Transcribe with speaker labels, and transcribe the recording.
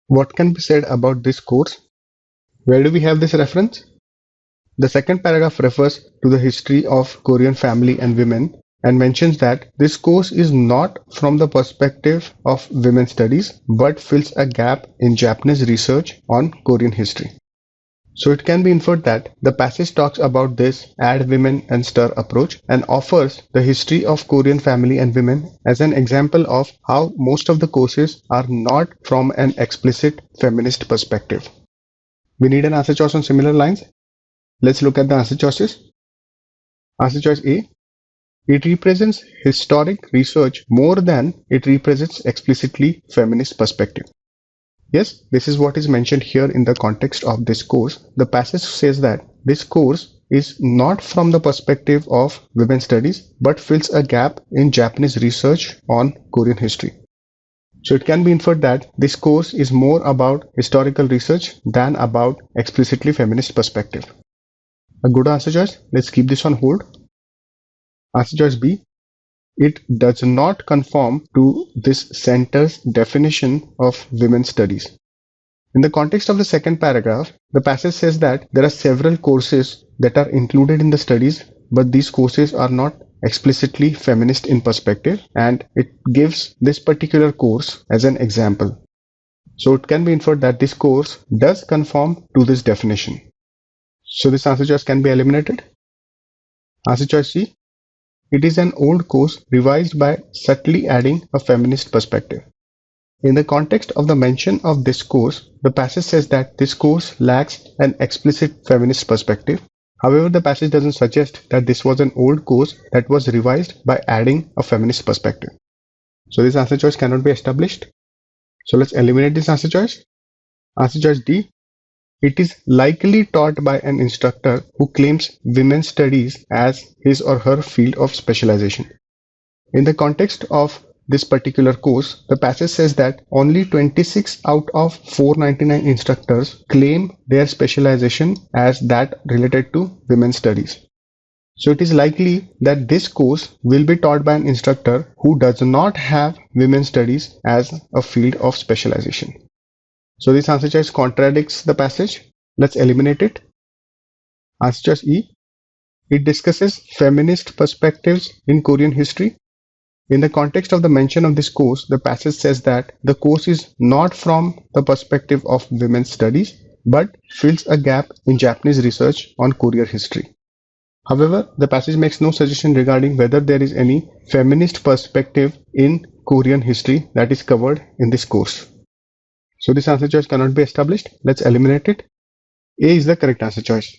Speaker 1: What can be said about this course? Where do we have this reference? The second paragraph refers to the history of Korean family and women and mentions that this course is not from the perspective of women's studies but fills a gap in Japanese research on Korean history. So it can be inferred that the passage talks about this add women and stir approach and offers the history of Korean family and women as an example of how most of the courses are not from an explicit feminist perspective. We need an answer choice on similar lines. Let's look at the answer choices. Answer choice A. It represents historic research more than it represents explicitly feminist perspective. Yes, this is what is mentioned here in the context of this course. The passage says that this course is not from the perspective of women's studies but fills a gap in Japanese research on Korean history. So it can be inferred that this course is more about historical research than about explicitly feminist perspective. A good answer choice. Let's keep this on hold. Answer choice B. It does not conform to this center's definition of women's studies. In the context of the second paragraph, the passage says that there are several courses that are included in the studies, but these courses are not explicitly feminist in perspective, and it gives this particular course as an example. So it can be inferred that this course does conform to this definition. So this answer choice can be eliminated. Answer choice C. It is an old course revised by subtly adding a feminist perspective. In the context of the mention of this course, the passage says that this course lacks an explicit feminist perspective. However, the passage doesn't suggest that this was an old course that was revised by adding a feminist perspective. So this answer choice cannot be established. So let's eliminate this answer choice. Answer choice D. It is likely taught by an instructor who claims women's studies as his or her field of specialization. In the context of this particular course, the passage says that only 26 out of 499 instructors claim their specialization as that related to women's studies. So it is likely that this course will be taught by an instructor who does not have women's studies as a field of specialization. So this answer choice contradicts the passage. Let's eliminate it. Answer choice E. It discusses feminist perspectives in Korean history. In the context of the mention of this course, the passage says that the course is not from the perspective of women's studies, but fills a gap in Japanese research on Korean history. However, the passage makes no suggestion regarding whether there is any feminist perspective in Korean history that is covered in this course. So this answer choice cannot be established. Let's eliminate it. A is the correct answer choice.